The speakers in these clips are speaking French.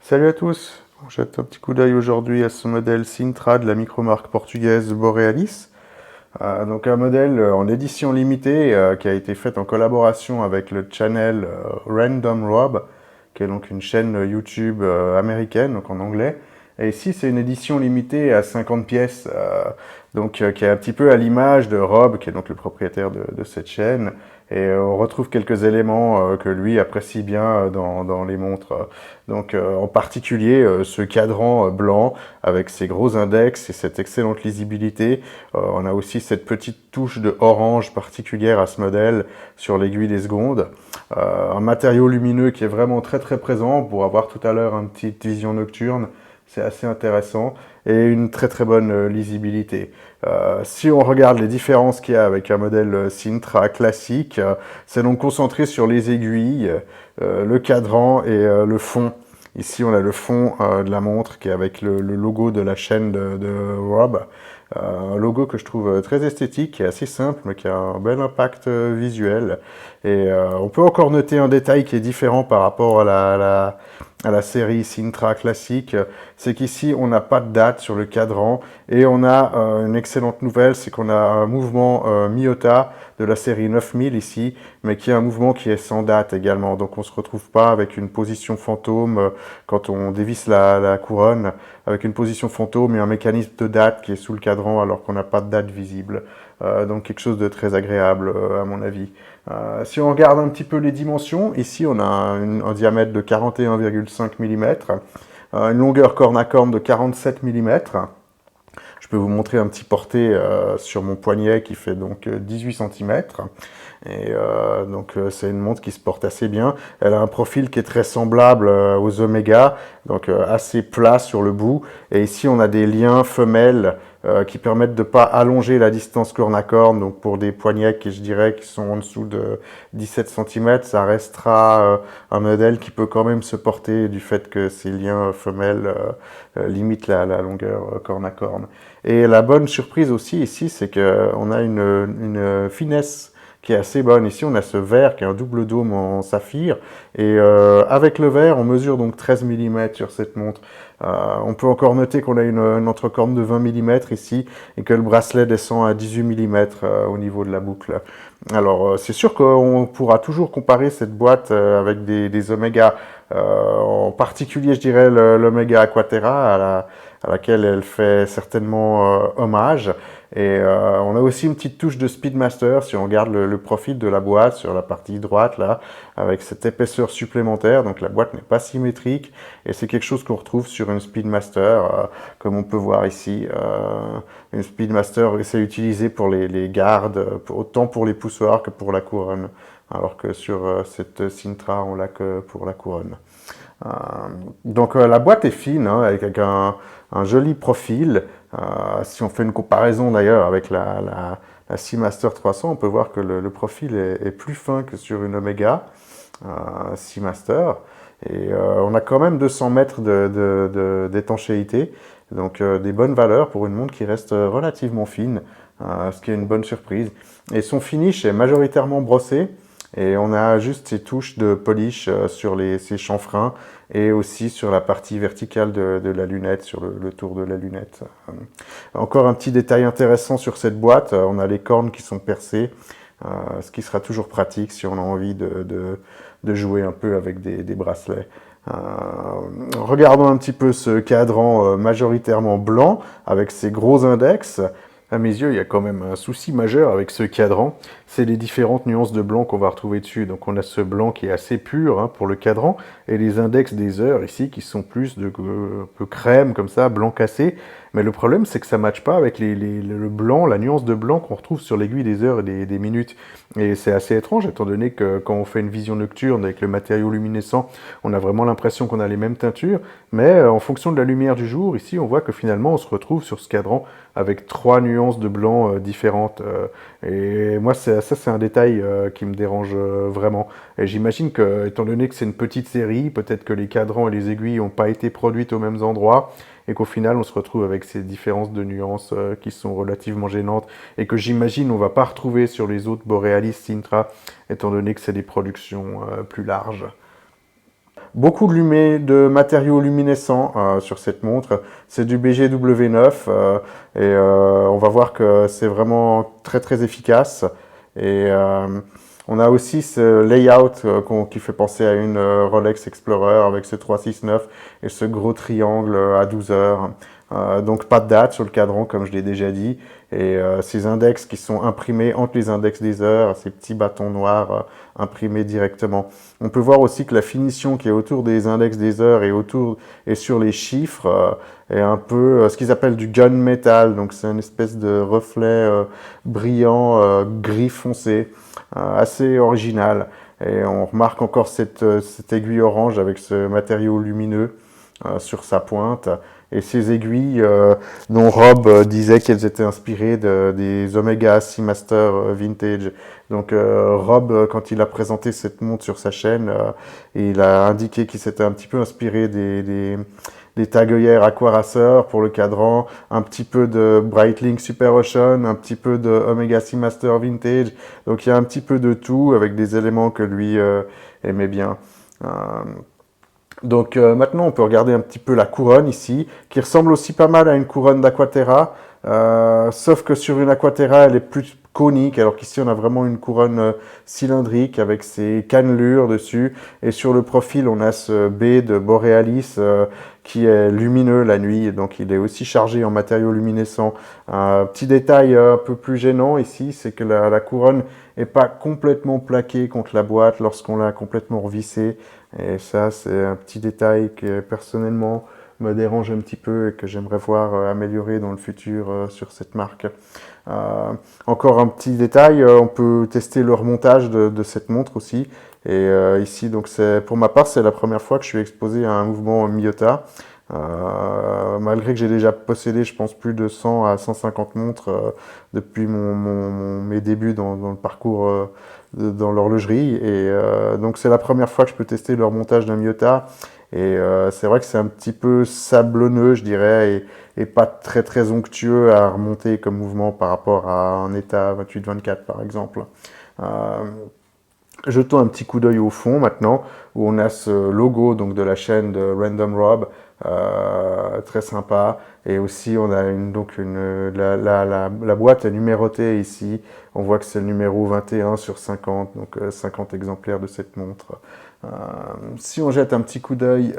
Salut à tous, on jette un petit coup d'œil aujourd'hui à ce modèle Sintra de la micromarque portugaise Borealis. Donc un modèle en édition limitée qui a été fait en collaboration avec le channel Random Rob, qui est donc une chaîne YouTube américaine, donc en anglais. Et ici c'est une édition limitée à 50 pièces, qui est un petit peu à l'image de Rob, qui est donc le propriétaire de cette chaîne. Et on retrouve quelques éléments que lui apprécie bien dans les montres. En particulier ce cadran blanc avec ses gros index et cette excellente lisibilité. On a aussi cette petite touche de orange particulière à ce modèle sur l'aiguille des secondes. Un matériau lumineux qui est vraiment très très présent pour avoir tout à l'heure une petite vision nocturne. C'est assez intéressant et une très très bonne lisibilité. Si on regarde les différences qu'il y a avec un modèle Sintra classique, c'est donc concentré sur les aiguilles, le cadran et le fond. Ici, on a le fond de la montre qui est avec le logo de la chaîne de Rob. Un logo que je trouve très esthétique et assez simple, mais qui a un bel impact visuel. Et on peut encore noter un détail qui est différent par rapport à la série Sintra classique, c'est qu'ici on n'a pas de date sur le cadran et on a une excellente nouvelle, c'est qu'on a un mouvement Miyota de la série 9000 ici, mais qui est un mouvement qui est sans date également, donc on ne se retrouve pas avec une position fantôme quand on dévisse la couronne, avec une position fantôme et un mécanisme de date qui est sous le cadran alors qu'on n'a pas de date visible. Donc quelque chose de très agréable à mon avis. Si on regarde un petit peu les dimensions, ici on a un diamètre de 41,5 mm, une longueur corne à corne de 47 mm. Je peux vous montrer un petit porté sur mon poignet qui fait donc 18 cm. Et c'est une montre qui se porte assez bien. Elle a un profil qui est très semblable aux Omega, donc assez plat sur le bout. Et ici on a des liens femelles qui permettent de ne pas allonger la distance corne à corne. Donc pour des poignets qui je dirais qui sont en dessous de 17 cm, ça restera un modèle qui peut quand même se porter du fait que ces liens femelles limitent la longueur corne à corne. Et la bonne surprise aussi ici, c'est qu'on a une finesse qui est assez bonne. Ici, on a ce verre qui est un double dôme en saphir. Et avec le verre, on mesure donc 13 mm sur cette montre. On peut encore noter qu'on a une entrecorne de 20 mm ici et que le bracelet descend à 18 mm au niveau de la boucle. Alors, c'est sûr qu'on pourra toujours comparer cette boîte avec des Omega. En particulier, je dirais l'Omega Aquaterra, à laquelle elle fait certainement hommage. Et on a aussi une petite touche de Speedmaster, si on regarde le profil de la boîte sur la partie droite, là, avec cette épaisseur supplémentaire. Donc la boîte n'est pas symétrique, et c'est quelque chose qu'on retrouve sur une Speedmaster, comme on peut voir ici. Une Speedmaster, c'est utilisé pour les gardes, autant pour les poussoirs que pour la couronne, alors que sur cette Sintra, on l'a que pour la couronne. La boîte est fine, hein, avec un joli profil. Si on fait une comparaison d'ailleurs avec la Seamaster 300, on peut voir que le profil est plus fin que sur une Omega Seamaster. Et on a quand même 200 mètres d'étanchéité, donc des bonnes valeurs pour une montre qui reste relativement fine, ce qui est une bonne surprise. Et son finish est majoritairement brossé. Et on a juste ces touches de polish sur ces chanfreins et aussi sur la partie verticale de la lunette, sur le tour de la lunette. Encore un petit détail intéressant sur cette boîte, on a les cornes qui sont percées, ce qui sera toujours pratique si on a envie de jouer un peu avec des bracelets. Regardons un petit peu ce cadran majoritairement blanc avec ses gros index. À mes yeux, il y a quand même un souci majeur avec ce cadran, c'est les différentes nuances de blanc qu'on va retrouver dessus. Donc on a ce blanc qui est assez pur hein, pour le cadran, et les index des heures ici qui sont plus un peu crème comme ça, blanc cassé. Mais le problème c'est que ça ne matche pas avec le blanc, la nuance de blanc qu'on retrouve sur l'aiguille des heures et des minutes. Et c'est assez étrange étant donné que quand on fait une vision nocturne avec le matériau luminescent, on a vraiment l'impression qu'on a les mêmes teintures. Mais en fonction de la lumière du jour, ici on voit que finalement on se retrouve sur ce cadran avec 3 nuances de blanc différentes. Et moi, ça c'est un détail qui me dérange vraiment. Et j'imagine que, étant donné que c'est une petite série, peut-être que les cadrans et les aiguilles n'ont pas été produites aux mêmes endroits, et qu'au final, on se retrouve avec ces différences de nuances qui sont relativement gênantes, et que j'imagine on ne va pas retrouver sur les autres Borealis Sintra, étant donné que c'est des productions plus larges. Beaucoup de matériaux luminescents sur cette montre. C'est du BGW9 on va voir que c'est vraiment très très efficace. Et on a aussi ce layout qui fait penser à une Rolex Explorer avec ce 369 et ce gros triangle à 12 heures. Donc pas de date sur le cadran comme je l'ai déjà dit. Et ces index qui sont imprimés entre les index des heures, ces petits bâtons noirs imprimés directement. On peut voir aussi que la finition qui est autour des index des heures et sur les chiffres est un peu ce qu'ils appellent du gunmetal. Donc c'est une espèce de reflet brillant gris foncé, assez original. Et on remarque encore cette aiguille orange avec ce matériau lumineux sur sa pointe. Et ces aiguilles dont Rob disait qu'elles étaient inspirées des Omega Seamaster Vintage. Donc Rob, quand il a présenté cette montre sur sa chaîne, il a indiqué qu'il s'était un petit peu inspiré des tagueillères Aquaracer pour le cadran, un petit peu de Breitling Super Ocean, un petit peu de Omega Seamaster Vintage. Donc il y a un petit peu de tout avec des éléments que lui aimait bien. Donc maintenant, on peut regarder un petit peu la couronne ici, qui ressemble aussi pas mal à une couronne d'Aquaterra, sauf que sur une Aquaterra, elle est plus conique, alors qu'ici, on a vraiment une couronne cylindrique avec ses cannelures dessus. Et sur le profil, on a ce B de Borealis qui est lumineux la nuit, donc il est aussi chargé en matériaux luminescents. Un petit détail un peu plus gênant ici, c'est que la couronne n'est pas complètement plaquée contre la boîte lorsqu'on l'a complètement revissée. Et ça, c'est un petit détail qui, personnellement, me dérange un petit peu et que j'aimerais voir améliorer dans le futur sur cette marque. Encore un petit détail, on peut tester le remontage de cette montre aussi. Et ici, donc pour ma part, c'est la première fois que je suis exposé à un mouvement Miyota. Malgré que j'ai déjà possédé, je pense, plus de 100 à 150 montres depuis mes débuts dans le parcours dans l'horlogerie. Et donc, c'est la première fois que je peux tester le remontage d'un Miyota. Et c'est vrai que c'est un petit peu sablonneux, je dirais, et pas très très onctueux à remonter comme mouvement par rapport à un ETA 28-24 par exemple. Jetons un petit coup d'œil au fond maintenant, où on a ce logo donc, de la chaîne de Random Rob, très sympa. Et aussi, on a la boîte est numérotée ici. On voit que c'est le numéro 21 sur 50, donc 50 exemplaires de cette montre. Si on jette un petit coup d'œil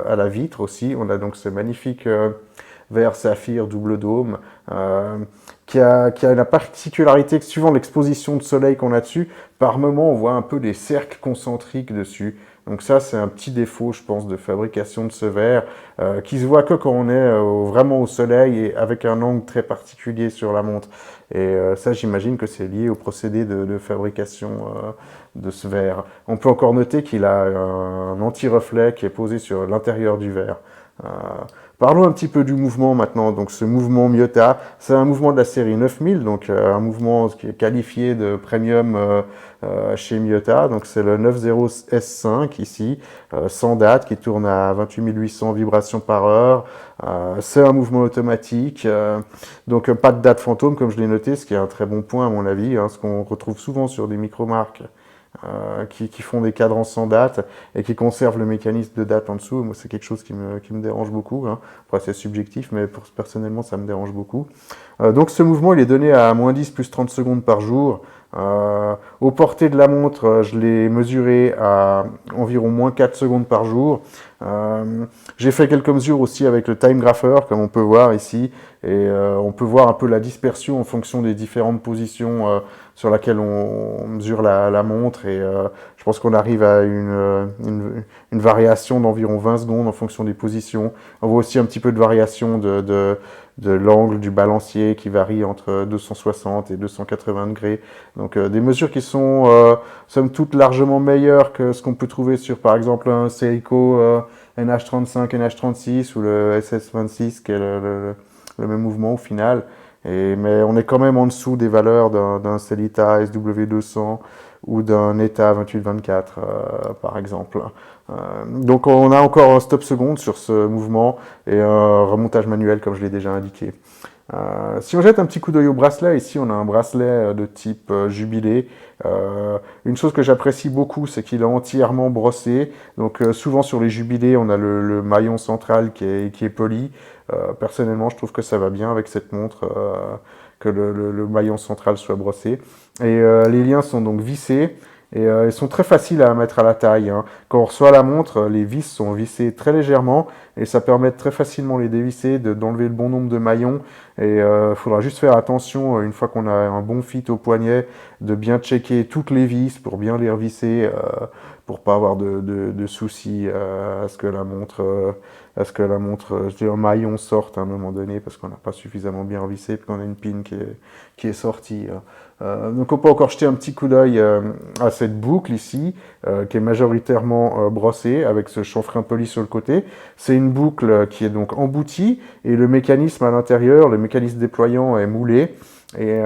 à la vitre aussi, on a donc ce magnifique verre saphir double dôme qui a la particularité que suivant l'exposition de soleil qu'on a dessus, par moment on voit un peu des cercles concentriques dessus. Donc ça c'est un petit défaut je pense de fabrication de ce verre qui se voit que quand on est vraiment au soleil et avec un angle très particulier sur la montre. Et ça j'imagine que c'est lié au procédé de fabrication de ce verre. On peut encore noter qu'il a un anti-reflet qui est posé sur l'intérieur du verre. Parlons un petit peu du mouvement maintenant. Donc ce mouvement Miyota, c'est un mouvement de la série 9000, donc un mouvement qui est qualifié de premium chez Miyota. Donc c'est le 90S5 ici, sans date, qui tourne à 28 800 vibrations par heure. C'est un mouvement automatique, donc pas de date fantôme comme je l'ai noté, ce qui est un très bon point à mon avis, ce qu'on retrouve souvent sur des micro-marques. Qui font des cadrans sans date et qui conservent le mécanisme de date en dessous. Moi, c'est quelque chose qui me dérange beaucoup. Après, c'est subjectif, mais personnellement, ça me dérange beaucoup. Donc, ce mouvement, il est donné à moins 10 plus 30 secondes par jour. Au portée de la montre, je l'ai mesuré à environ moins 4 secondes par jour. J'ai fait quelques mesures aussi avec le time grapher, comme on peut voir ici, et on peut voir un peu la dispersion en fonction des différentes positions sur laquelle on mesure la montre, et je pense qu'on arrive à une variation d'environ 20 secondes en fonction des positions. On voit aussi un petit peu de variation de l'angle du balancier qui varie entre 260 et 280 degrés. Donc des mesures qui sont somme toute largement meilleures que ce qu'on peut trouver sur par exemple un Seiko NH35, NH36 ou le SS26 qui est le même mouvement au final. Mais on est quand même en dessous des valeurs d'un Sellita SW200 ou d'un ETA 28-24 par exemple. Donc on a encore un stop seconde sur ce mouvement et un remontage manuel comme je l'ai déjà indiqué. Si on jette un petit coup d'œil au bracelet, ici on a un bracelet de type jubilé. Une chose que j'apprécie beaucoup, c'est qu'il est entièrement brossé. Donc souvent sur les jubilés, on a le maillon central qui est poli. Personnellement, je trouve que ça va bien avec cette montre, que le maillon central soit brossé. Et les liens sont donc vissés. Et ils sont très faciles à mettre à la taille, hein. Quand on reçoit la montre, les vis sont vissées très légèrement et ça permet de très facilement les dévisser, d'enlever le bon nombre de maillons. Et il faudra juste faire attention, une fois qu'on a un bon fit au poignet, de bien checker toutes les vis pour bien les revisser, pour pas avoir de soucis à ce que la montre, je dis, un maillon sorte à un moment donné parce qu'on n'a pas suffisamment bien revissé, puis qu'on a une pin qui est sortie. Donc on peut encore jeter un petit coup d'œil à cette boucle ici, qui est majoritairement brossée avec ce chanfrein poli sur le côté. C'est une boucle qui est donc emboutie et le mécanisme à l'intérieur, le mécanisme déployant est moulé. Et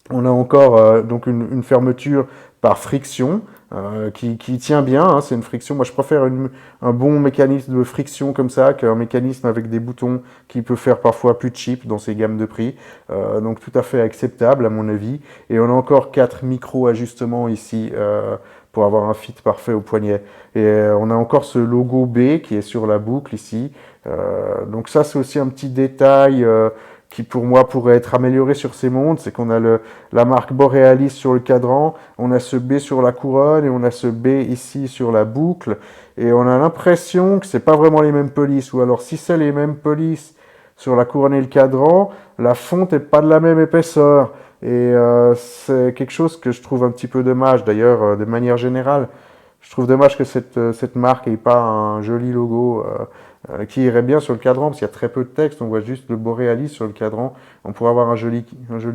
on a encore donc une fermeture par friction qui tient bien, hein, c'est une friction. Moi, je préfère un bon mécanisme de friction comme ça qu'un mécanisme avec des boutons qui peut faire parfois plus cheap dans ces gammes de prix. Donc, tout à fait acceptable à mon avis. Et on a encore 4 micro-ajustements ici pour avoir un fit parfait au poignet. Et on a encore ce logo B qui est sur la boucle ici. Donc ça, c'est aussi un petit détail qui pour moi pourrait être amélioré sur ces montres, c'est qu'on a la marque Borealis sur le cadran, on a ce B sur la couronne et on a ce B ici sur la boucle, et on a l'impression que c'est pas vraiment les mêmes polices, ou alors si c'est les mêmes polices sur la couronne et le cadran, la fonte est pas de la même épaisseur, et c'est quelque chose que je trouve un petit peu dommage, d'ailleurs de manière générale. Je trouve dommage que cette marque n'ait pas un joli logo qui irait bien sur le cadran, parce qu'il y a très peu de texte, on voit juste le Borealis sur le cadran. On pourrait avoir un joli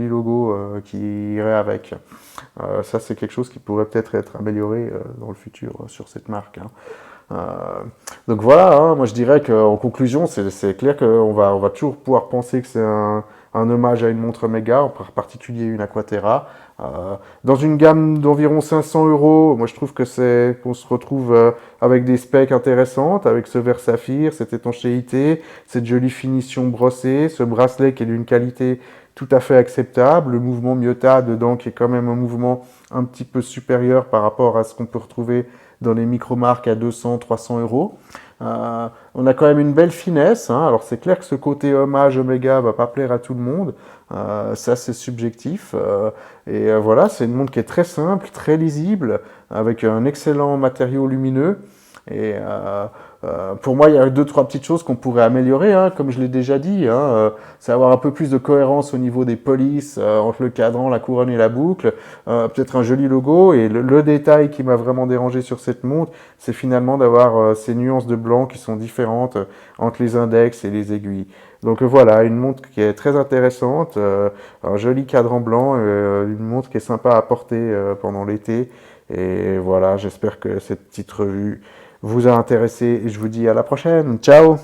logo qui irait avec. Ça, c'est quelque chose qui pourrait peut-être être amélioré dans le futur sur cette marque, hein. Donc voilà, hein, moi je dirais qu'en conclusion, c'est clair qu'on va toujours pouvoir penser que c'est un hommage à une montre Omega, en particulier une Aquaterra. Dans une gamme d'environ 500 €, moi je trouve que qu'on se retrouve avec des specs intéressantes, avec ce verre saphir, cette étanchéité, cette jolie finition brossée, ce bracelet qui est d'une qualité tout à fait acceptable, le mouvement Miyota dedans qui est quand même un mouvement un petit peu supérieur par rapport à ce qu'on peut retrouver dans les micro-marques à 200, 300 €. On a quand même une belle finesse, hein. Alors c'est clair que ce côté hommage Omega va pas plaire à tout le monde, ça c'est subjectif. Et voilà, c'est une montre qui est très simple, très lisible, avec un excellent matériau lumineux. Et pour moi, il y a 2-3 petites choses qu'on pourrait améliorer, hein, comme je l'ai déjà dit, hein, c'est avoir un peu plus de cohérence au niveau des polices entre le cadran, la couronne et la boucle, peut-être un joli logo. Et le détail qui m'a vraiment dérangé sur cette montre, c'est finalement d'avoir ces nuances de blanc qui sont différentes entre les index et les aiguilles. Donc voilà, une montre qui est très intéressante, un joli cadran blanc, une montre qui est sympa à porter pendant l'été. Et voilà, j'espère que cette petite revue vous a intéressé et je vous dis à la prochaine. Ciao!